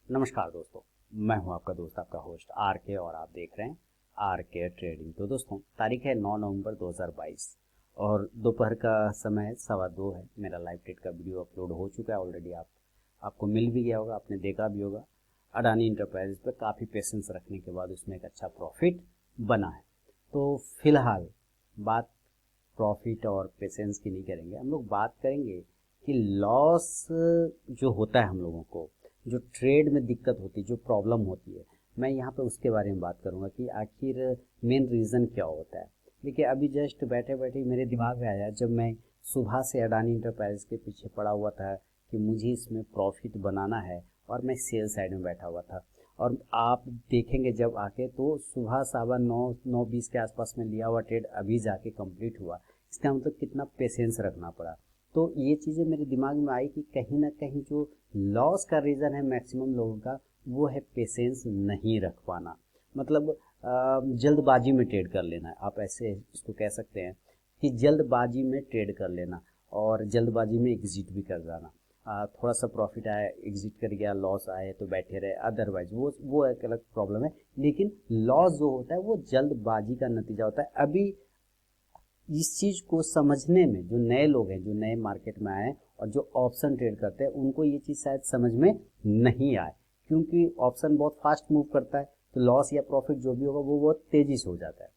नमस्कार दोस्तों, मैं हूं आपका दोस्त आपका होस्ट आर के और आप देख रहे हैं आर के ट्रेडिंग। तो दोस्तों तारीख है 9 नवंबर 2022 और दोपहर का समय 2:15 है। मेरा लाइव ट्रेड का वीडियो अपलोड हो चुका है ऑलरेडी। आपको मिल भी गया होगा, आपने देखा भी होगा। अडानी इंटरप्राइजेज पर काफ़ी पेशेंस रखने के बाद उसमें एक अच्छा प्रॉफिट बना है। तो फिलहाल बात प्रॉफिट और पेशेंस की नहीं करेंगे, हम लोग बात करेंगे कि लॉस जो होता है हम लोगों को, जो ट्रेड में दिक्कत होती है, जो प्रॉब्लम होती है, मैं यहाँ पे उसके बारे में बात करूँगा कि आखिर मेन रीज़न क्या होता है। देखिए अभी जस्ट बैठे बैठे मेरे दिमाग में आया, जब मैं सुबह से अडानी इंटरप्राइज के पीछे पड़ा हुआ था कि मुझे इसमें प्रॉफिट बनाना है और मैं सेल साइड में बैठा हुआ था। और आप देखेंगे जब आके तो सुबह 9:20 के आसपास में लिया हुआ ट्रेड अभी जाके कंप्लीट हुआ। इसका मतलब कितना पेशेंस रखना पड़ा। तो ये चीज़ें मेरे दिमाग में आई कि कहीं ना कहीं जो लॉस का रीज़न है मैक्सिमम लोगों का, वो है पेशेंस नहीं रख पाना। मतलब जल्दबाजी में ट्रेड कर लेना, आप ऐसे इसको कह सकते हैं कि जल्दबाजी में ट्रेड कर लेना और जल्दबाजी में एग्जिट भी कर जाना। थोड़ा सा प्रॉफिट आया एग्जिट कर गया, लॉस आए तो बैठे रहे, अदरवाइज वो एक अलग प्रॉब्लम है। लेकिन लॉस जो होता है वो जल्दबाजी का नतीजा होता है। अभी इस चीज़ को समझने में जो नए लोग हैं, जो नए मार्केट में आए और जो ऑप्शन ट्रेड करते हैं, उनको ये चीज़ शायद समझ में नहीं आए, क्योंकि ऑप्शन बहुत फास्ट मूव करता है तो लॉस या प्रॉफिट जो भी होगा वो बहुत तेज़ी से हो जाता है।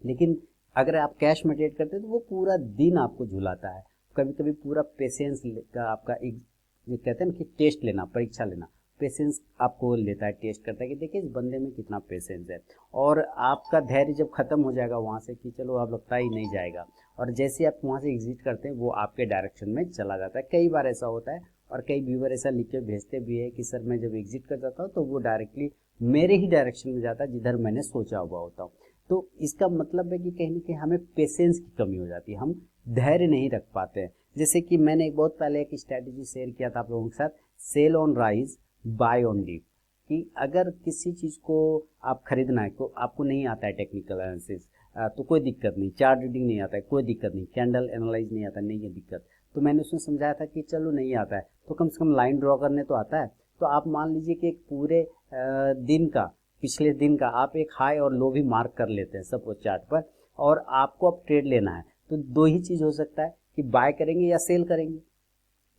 लेकिन अगर आप कैश में ट्रेड करते हैं तो वो पूरा दिन आपको झुलाता है। कभी कभी पूरा पेशेंस का आपका एक, ये कहते हैं ना कि टेस्ट लेना, परीक्षा लेना, पेशेंस आपको लेता है, टेस्ट करता है कि देखिए इस बंदे में कितना पेशेंस है। और आपका धैर्य जब खत्म हो जाएगा वहाँ से कि चलो अब लगता ही नहीं जाएगा, और जैसे आप वहाँ से एग्जिट करते हैं वो आपके डायरेक्शन में चला जाता है। कई बार ऐसा होता है और कई व्यूवर ऐसा लिख के भेजते भी है कि सर मैं जब एग्जिट कर जाता हूँ तो वो डायरेक्टली मेरे ही डायरेक्शन में जाता है जिधर मैंने सोचा हुआ होता हूँ। तो इसका मतलब है कि कहीं ना कहीं हमें पेशेंस की कमी हो जाती है, हम धैर्य नहीं रख पाते हैं। जैसे कि मैंने एक बहुत पहले एक स्ट्रैटेजी शेयर किया था आप लोगों के साथ, sell on rise buy on dip, कि अगर किसी चीज़ को आप खरीदना है तो आपको नहीं आता है टेक्निकल एनालिसिस, तो कोई दिक्कत नहीं, चार्ट रीडिंग नहीं आता है कोई दिक्कत नहीं, कैंडल एनालाइज नहीं आता, नहीं है दिक्कत। तो मैंने उसमें समझाया था कि चलो नहीं आता है तो कम से कम लाइन ड्रॉ करने तो आता है। तो आप मान लीजिए कि एक पूरे दिन का, पिछले दिन का आप एक हाई और लो भी मार्क कर लेते हैं सपोज चार्ट पर, और आपको अब ट्रेड लेना है तो दो ही चीज़ हो सकता है कि बाय करेंगे या सेल करेंगे,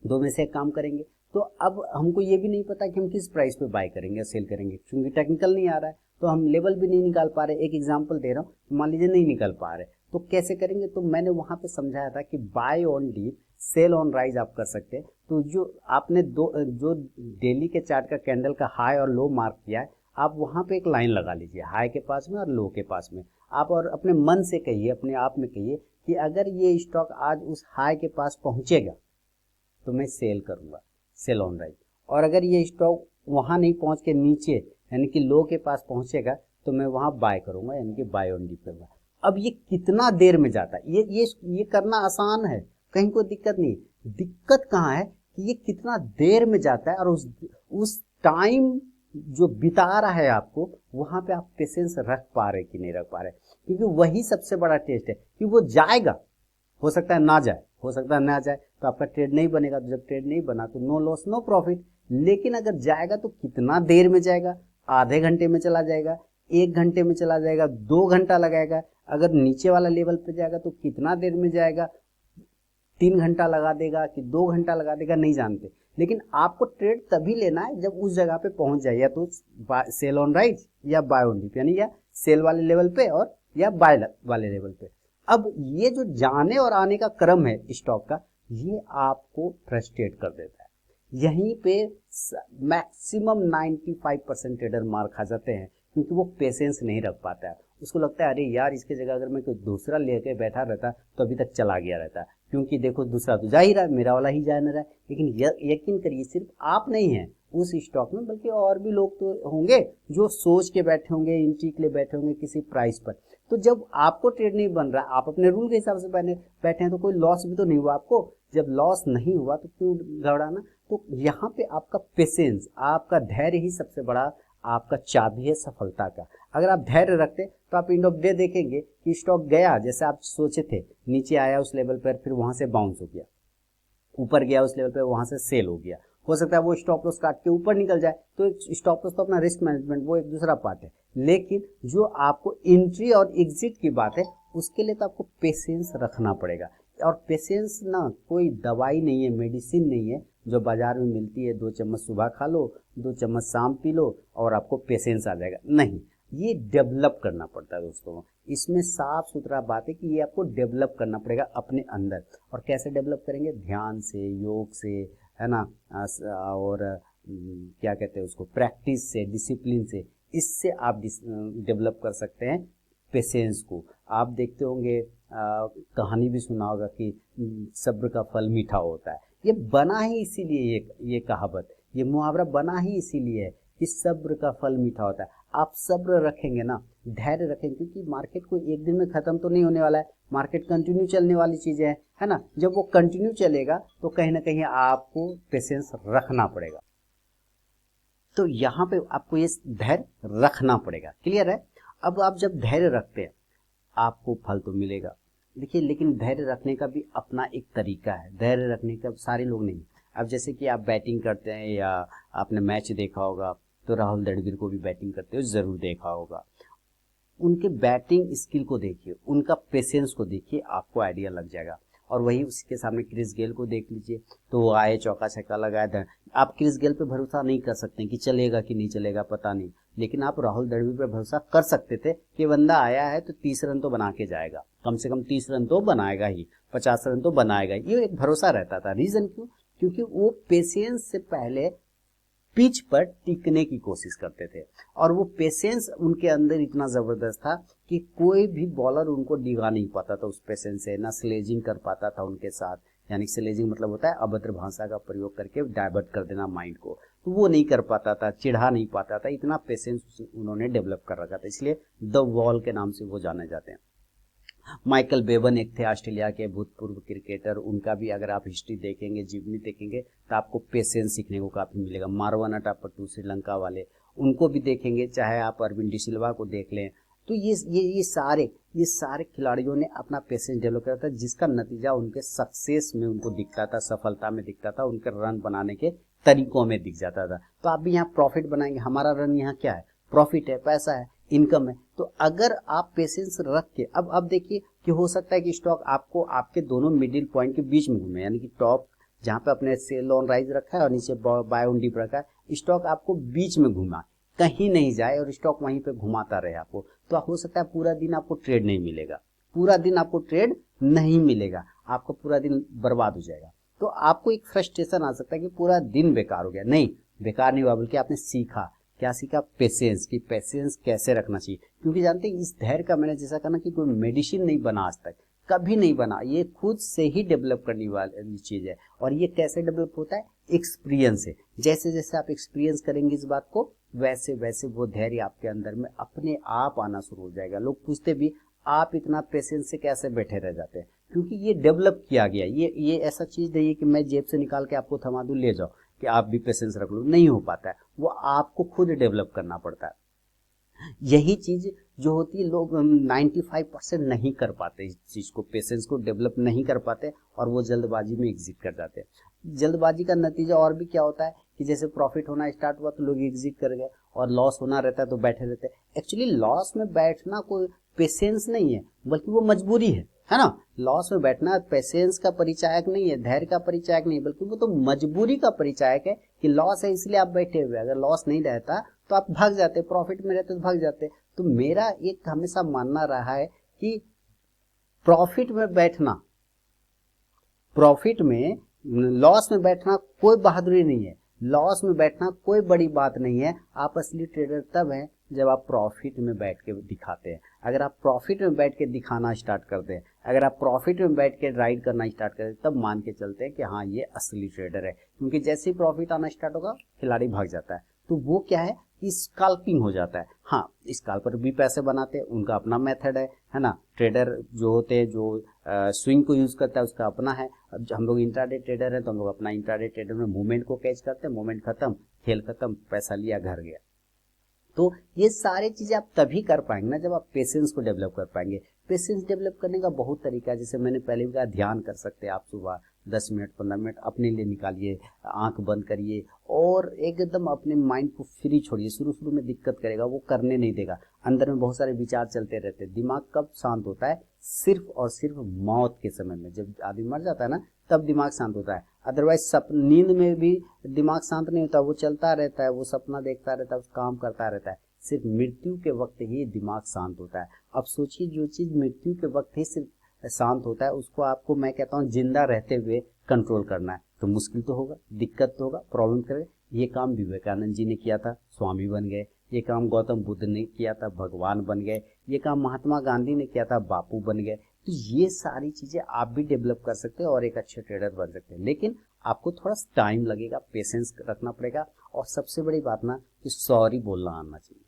दो में से एक काम करेंगे। तो अब हमको ये भी नहीं पता कि हम किस प्राइस पे बाय करेंगे या सेल करेंगे, क्योंकि टेक्निकल नहीं आ रहा है तो हम लेवल भी नहीं निकाल पा रहे। एक एग्जांपल दे रहा हूँ, मान लीजिए नहीं निकाल पा रहे तो कैसे करेंगे। तो मैंने वहां पे समझाया था कि buy on dip sell on rise आप कर सकते हैं। तो जो आपने जो डेली के चार्ट का कैंडल का हाई और लो मार्क किया है, आप वहां पे एक लाइन लगा लीजिए हाई के पास में और लो के पास में। आप और अपने मन से कहिए, अपने आप में कहिए कि अगर ये स्टॉक आज उस हाई के पास पहुंचेगा तो मैं सेल करूंगा, सेल ऑन राइट। और अगर ये स्टॉक वहां नहीं पहुंच के नीचे यानी कि लो के पास पहुंचेगा तो मैं वहां बाय करूंगा, यानी कि बाय ऑन डिप करूंगा। अब ये कितना देर में जाता है, ये करना आसान है, कहीं कोई दिक्कत नहीं। दिक्कत कहाँ है कि ये कितना देर में जाता है और उस टाइम जो बिता रहा है आपको, वहां पे आप पेशेंस रख पा रहे कि नहीं रख पा रहे। क्योंकि वही सबसे बड़ा टेस्ट है कि वो जाएगा, हो सकता है ना जाए, हो सकता है ना जाए तो आपका ट्रेड नहीं बनेगा। तो जब ट्रेड नहीं बना तो नो लॉस नो प्रॉफिट। लेकिन अगर जाएगा तो कितना देर में जाएगा, आधे घंटे में चला जाएगा, 1 घंटे में चला जाएगा, 2 घंटा लगाएगा। अगर नीचे वाला लेवल पे जाएगा तो कितना देर में जाएगा, 3 घंटा लगा देगा कि 2 घंटा लगा देगा, नहीं जानते। लेकिन आपको ट्रेड तभी लेना है जब उस जगह पे पहुंच जाए, या तो सेल ऑन राइज या बाय ऑन डिप, यानी या सेल वाले लेवल पे और या बाय वाले लेवल पे। अब ये जो जाने और आने का क्रम है स्टॉक का, ये आपको फ्रस्ट्रेट कर देता है। यहीं पे मैक्सिमम 95% ट्रेडर मार खा जाते हैं, क्योंकि वो पेशेंस नहीं रख पाता है। उसको लगता है अरे यार इसके जगह अगर मैं कोई दूसरा लेके बैठा रहता तो अभी तक चला गया रहता, क्योंकि देखो दूसरा तो जा ही रहा है, मेरा वाला ही जा नहीं रहा है। लेकिन यकीन करिए सिर्फ आप नहीं हैं उस स्टॉक में, बल्कि और भी लोग तो होंगे जो सोच के बैठे होंगे, एंट्री के लिए बैठे होंगे किसी प्राइस पर। तो जब आपको ट्रेड नहीं बन रहा, आप अपने रूल के हिसाब से बैठे हैं, तो कोई लॉस भी तो नहीं हुआ आपको। जब लॉस नहीं हुआ तो क्यों घबराना। तो यहाँ पे आपका पेशेंस, आपका धैर्य ही सबसे बड़ा आपका चाबी है सफलता का। अगर आप धैर्य रखते तो आप एंड ऑफ डे देखेंगे कि स्टॉक गया जैसे आप सोचे थे, नीचे आया उस लेवल पर, फिर वहां से बाउंस हो गया, ऊपर गया उस लेवल पे, वहां से सेल हो गया, हो सकता है वो स्टॉप लॉस काट के ऊपर निकल जाए, तो स्टॉप लॉस तो अपना रिस्क मैनेजमेंट वो एक दूसरा पार्ट है। लेकिन जो आपको एंट्री और एग्जिट की बात है उसके लिए तो आपको पेशेंस रखना पड़ेगा। और पेशेंस ना कोई दवाई नहीं है, मेडिसिन नहीं है जो बाजार में मिलती है, 2 चम्मच सुबह खा लो, 2 चम्मच शाम पी लो और आपको पेशेंस आ जाएगा। नहीं, ये डेवलप करना पड़ता है दोस्तों। इसमें साफ सुथरा बात है कि ये आपको डेवलप करना पड़ेगा अपने अंदर। और कैसे डेवलप करेंगे? ध्यान से, योग से, है ना, और क्या कहते हैं उसको, प्रैक्टिस से, डिसिप्लिन से। इससे आप डेवलप कर सकते हैं पेशेंस को। आप देखते होंगे कहानी भी सुना होगा कि सब्र का फल मीठा होता है। ये बना ही इसीलिए, ये कहावत, ये मुहावरा बना ही इसीलिए है कि सब्र का फल मीठा होता है। आप सब्र रखेंगे ना, धैर्य रखेंगे, क्योंकि मार्केट को एक दिन में खत्म तो नहीं होने वाला है, मार्केट कंटिन्यू चलने वाली चीजें हैं, है ना। जब वो कंटिन्यू चलेगा तो कहीं ना कहीं आपको पेशेंस रखना पड़ेगा। तो यहाँ पे आपको ये धैर्य रखना पड़ेगा। क्लियर है? अब आप जब धैर्य रखते हैं आपको फल तो मिलेगा। देखिए, लेकिन धैर्य रखने का भी अपना एक तरीका है। धैर्य रखने का सारे लोग नहीं। अब जैसे कि आप बैटिंग करते हैं या आपने मैच देखा होगा, तो राहुल द्रविड़ को भी बैटिंग करते हुए जरूर देखा होगा। उनके बैटिंग स्किल को देखिए, उनका पेशेंस को देखिए, आपको आइडिया लग जाएगा। और वही उसके सामने क्रिस गेल को देख लीजिए, तो वो आए, चौका छक्का लगाया था। आप क्रिस गेल पे भरोसा नहीं कर सकते कि चलेगा कि नहीं चलेगा, पता नहीं, लेकिन आप राहुल द्रविड़ पे भरोसा कर सकते थे कि बंदा आया है तो 30 रन तो बना के जाएगा, कम से कम 30 रन तो बनाएगा ही, 50 रन तो बनाएगा। ये एक भरोसा रहता था। रीजन क्यों? क्योंकि वो पेशेंस से पहले पिच पर टिकने की कोशिश करते थे, और वो पेशेंस उनके अंदर इतना जबरदस्त था कि कोई भी बॉलर उनको डिगा नहीं पाता था उस पेशेंस से, ना स्लेजिंग कर पाता था उनके साथ। यानी स्लेजिंग मतलब होता है अभद्र भाषा का प्रयोग करके डाइवर्ट कर देना माइंड को, तो वो नहीं कर पाता था, चिढ़ा नहीं पाता था। इतना पेशेंस उन्होंने डेवलप कर रखा था, इसलिए द वॉल के नाम से वो जाने जाते हैं। माइकल बेवन एक थे ऑस्ट्रेलिया के भूतपूर्व क्रिकेटर, उनका भी अगर आप हिस्ट्री देखेंगे, जीवनी देखेंगे, तो आपको पेशेंस सीखने को काफ़ी मिलेगा। मारवाना टापट्टू श्रीलंका वाले, उनको भी देखेंगे, चाहे आप अरविंद डिसिल्वा को देख लें, तो ये सारे खिलाड़ियों ने अपना पेशेंस डेवलप किया था, जिसका नतीजा उनके सक्सेस में उनको दिखता था, सफलता में दिखता था, उनके रन बनाने के तरीकों में दिख जाता था। तो आप भी यहाँ प्रॉफिट बनाएंगे, हमारा रन यहाँ क्या है? प्रॉफिट है, पैसा है, इनकम है। तो अगर आप पेशेंस रख के, अब देखिए कि हो सकता है कि स्टॉक आपको आपके दोनों मिडिल पॉइंट के बीच में घूमे, यानी कि टॉप जहाँ पे अपने सेल ऑन राइज रखा है और नीचे बाय ऑन डिप रखा है, स्टॉक आपको बीच में घुमा, कहीं नहीं जाए और स्टॉक वहीं पे घुमाता रहे आपको, तो हो सकता है पूरा दिन आपको ट्रेड नहीं मिलेगा, पूरा दिन आपको ट्रेड नहीं मिलेगा, आपका पूरा दिन बर्बाद हो जाएगा। तो आपको एक फ्रस्ट्रेशन आ सकता है कि पूरा दिन बेकार हो गया। नहीं, बेकार नहीं हुआ, बल्कि आपने सीखा। क्या सीखा? पेशेंस, की पेशेंस कैसे रखना चाहिए। क्योंकि जानते हैं इस धैर्य का मैंने जैसा कहा कि कोई मेडिसिन नहीं बना आज तक, कभी नहीं बना, ये खुद से ही डेवलप करने वाली चीज है। और ये कैसे डेवलप होता है? एक्सपीरियंस से। जैसे जैसे आप एक्सपीरियंस करेंगे इस बात को, वैसे वैसे वो धैर्य आपके अंदर में अपने आप आना शुरू हो जाएगा। लोग पूछते भी, आप इतना पेशेंस से कैसे बैठे रह जाते हैं? क्योंकि ये डेवलप किया गया। ये ऐसा चीज नहीं है कि मैं जेब से निकाल के आपको थमा दूं, ले जाओ कि आप भी पेशेंस रख लो, नहीं हो पाता है, वो आपको खुद डेवलप करना पड़ता है। यही चीज जो होती है, लोग 95% नहीं कर पाते इस चीज को, पेशेंस को डेवलप नहीं कर पाते, और वो जल्दबाजी में एग्जिट कर जाते हैं। जल्दबाजी का नतीजा और भी क्या होता है कि जैसे प्रॉफिट होना स्टार्ट हुआ तो लोग एग्जिट कर गए, और लॉस होना रहता है तो बैठे रहते हैं। एक्चुअली लॉस में बैठना कोई पेशेंस नहीं है, बल्कि वो मजबूरी है ना। लॉस में बैठना पेशेंस का परिचायक नहीं है, धैर्य का परिचायक नहीं, बल्कि वो तो मजबूरी का परिचायक है कि लॉस है इसलिए आप बैठे हुए। अगर लॉस नहीं रहता तो आप भाग जाते, प्रॉफिट में रहते तो भाग जाते। तो मेरा एक हमेशा मानना रहा है कि प्रॉफिट में बैठना, प्रॉफिट में, लॉस में बैठना कोई बहादुरी नहीं है, लॉस में बैठना कोई बड़ी बात नहीं है। आप असली ट्रेडर तब हैं जब आप प्रॉफिट में बैठ के दिखाते हैं। अगर आप प्रॉफिट में बैठ के दिखाना स्टार्ट करते हैं, अगर आप प्रॉफिट में बैठ के राइड करना स्टार्ट करते हैं, तब मान के चलते हैं कि हाँ ये असली ट्रेडर है। क्योंकि जैसे ही प्रॉफिट आना स्टार्ट होगा खिलाड़ी भाग जाता है, तो वो क्या है, स्काल्पिंग हो जाता है। हाँ, स्काल्पर भी पैसे बनाते हैं, उनका अपना मेथड है ना। ट्रेडर जो होते हैं, जो स्विंग को यूज करता है, उसका अपना है। अब हम लोग इंट्राडे ट्रेडर हैं तो हम लोग अपना इंट्राडे ट्रेडर में मूवमेंट को कैच करते हैं, मूवमेंट खत्म, खेल खत्म, पैसा लिया, घर गया। तो ये सारी चीजें आप तभी कर पाएंगे ना जब आप पेशेंस को डेवलप कर पाएंगे। पेशेंस डेवलप करने का बहुत तरीका है, जैसे मैंने पहले भी कहा, ध्यान कर सकते हैं आप सुबह, 10 मिनट 15 मिनट अपने लिए निकालिए, आंख बंद करिए और एकदम अपने माइंड को फ्री छोड़िए। शुरू शुरू में दिक्कत करेगा, वो करने नहीं देगा, अंदर में बहुत सारे विचार चलते रहते हैं। दिमाग कब शांत होता है? सिर्फ और सिर्फ मौत के समय में, जब आदमी मर जाता है ना, तब दिमाग शांत होता है। अदरवाइज नींद में भी दिमाग शांत नहीं होता, वो चलता रहता है, वो सपना देखता रहता है, काम करता रहता है। सिर्फ मृत्यु के वक्त ही दिमाग शांत होता है। अब सोचिए, जो चीज मृत्यु के वक्त ही सिर्फ शांत होता है, उसको आपको मैं कहता हूँ जिंदा रहते हुए कंट्रोल करना है, तो मुश्किल तो होगा, दिक्कत तो होगा, प्रॉब्लम करेगा। ये काम विवेकानंद जी ने किया था, स्वामी बन गए। ये काम गौतम बुद्ध ने किया था, भगवान बन गए। ये काम महात्मा गांधी ने किया था, बापू बन गए। तो ये सारी चीजें आप भी डेवलप कर सकते हैं और एक अच्छे ट्रेडर बन सकते हैं, लेकिन आपको थोड़ा टाइम लगेगा, पेशेंस रखना पड़ेगा। और सबसे बड़ी बात ना कि सॉरी बोलना आना चाहिए।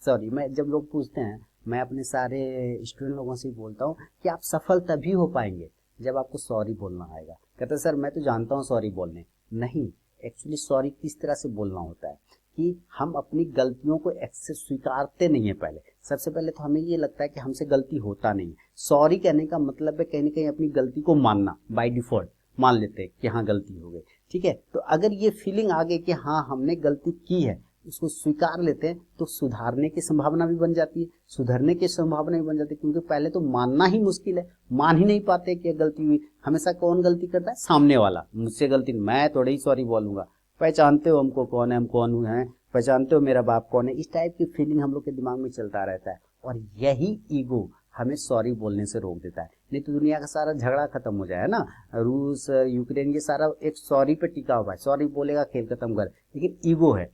सॉरी, मैं जब लोग पूछते हैं, मैं अपने सारे स्टूडेंट लोगों से बोलता हूँ कि आप सफल तभी हो पाएंगे जब आपको सॉरी बोलना आएगा। कहते हैं सर मैं तो जानता हूँ सॉरी बोलने। नहीं, एक्चुअली सॉरी किस तरह से बोलना होता है कि हम अपनी गलतियों को एक्सेस स्वीकारते नहीं है। पहले सबसे पहले तो हमें ये लगता है कि हमसे गलती होता नहीं है। सॉरी कहने का मतलब है कहीं ना कहीं अपनी गलती को मानना, बाय डिफॉल्ट मान लेते हैं कि हाँ गलती हो गई, ठीक है। तो अगर ये फीलिंग आ गई कि हाँ हमने गलती की है, उसको स्वीकार लेते हैं, तो सुधारने की संभावना भी बन जाती है, सुधरने की संभावना भी बन जाती है। क्योंकि पहले तो मानना ही मुश्किल है, मान ही नहीं पाते कि गलती हुई। हमेशा कौन गलती करता है? सामने वाला। मुझसे गलती, मैं थोड़ी ही सॉरी बोलूंगा, पहचानते हो हमको कौन है, हम कौन हैं, पहचानते हो मेरा बाप कौन है। इस टाइप की फीलिंग हम लोग के दिमाग में चलता रहता है, और यही ईगो हमें सॉरी बोलने से रोक देता है। नहीं तो दुनिया का सारा झगड़ा खत्म हो जाए ना, रूस यूक्रेन ये सारा एक सॉरी पे टिका हुआ है। सॉरी बोलेगा खेल खत्म कर, लेकिन ईगो है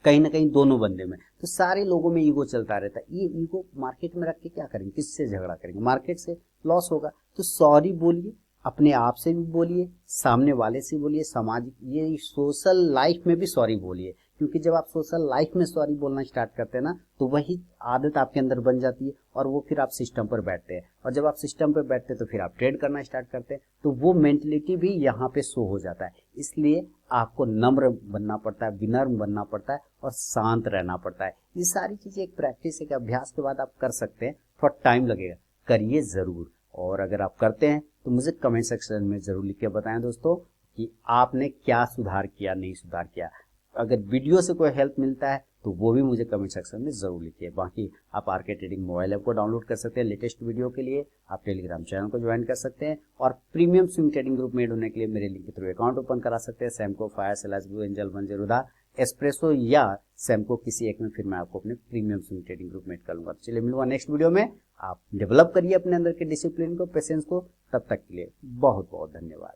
कहीं ना कहीं दोनों बंदे में, तो सारे लोगों में ईगो चलता रहता है। ये ईगो मार्केट में रख के क्या करेंगे? किससे झगड़ा करेंगे? मार्केट से लॉस होगा। तो सॉरी बोलिए, अपने आप से भी बोलिए, सामने वाले से बोलिए, सामाजिक ये सोशल लाइफ में भी सॉरी बोलिए। क्योंकि जब आप सोशल लाइफ में सॉरी बोलना स्टार्ट करते हैं ना, तो वही आदत आपके अंदर बन जाती है, और वो फिर आप सिस्टम पर बैठते हैं। और जब आप सिस्टम पर बैठते हैं तो फिर आप ट्रेड करना स्टार्ट करते हैं, तो वो मेंटलिटी भी यहाँ पे शो हो जाता है। इसलिए आपको नम्र बनना पड़ता है, विनम्र बनना पड़ता है, और शांत रहना पड़ता है। ये सारी चीजें एक प्रैक्टिस, एक अभ्यास के बाद आप कर सकते हैं। थोड़ा टाइम लगेगा, करिए जरूर। और अगर आप करते हैं तो मुझे कमेंट सेक्शन में जरूर लिख के बताएं दोस्तों कि आपने क्या सुधार किया, नहीं सुधार किया। अगर वीडियो से कोई हेल्प मिलता है तो वो भी मुझे कमेंट सेक्शन में जरूर लिखिए। बाकी आप आरके ट्रेडिंग मोबाइल ऐप को डाउनलोड कर सकते हैं। लेटेस्ट वीडियो के लिए आप टेलीग्राम चैनल को ज्वाइन कर सकते हैं, और प्रीमियम स्विंग ट्रेडिंग ग्रुप में ऐड होने के लिए मेरे लिंक के थ्रू अकाउंट ओपन करा सकते हैं। सैमको, फायर, सेलास, ब्लू एंजल, मंजरूदा, एस्प्रेसो या सैमको, किसी एक में फिर मैं आपको अपने प्रीमियम स्विंग ट्रेडिंग ग्रुप में ऐड करूंगा। चलिए मिलूंगा नेक्स्ट वीडियो में। आप डेवलप करिए अपने अंदर के डिसिप्लिन को, पेशेंस को। तब तक के लिए बहुत बहुत धन्यवाद।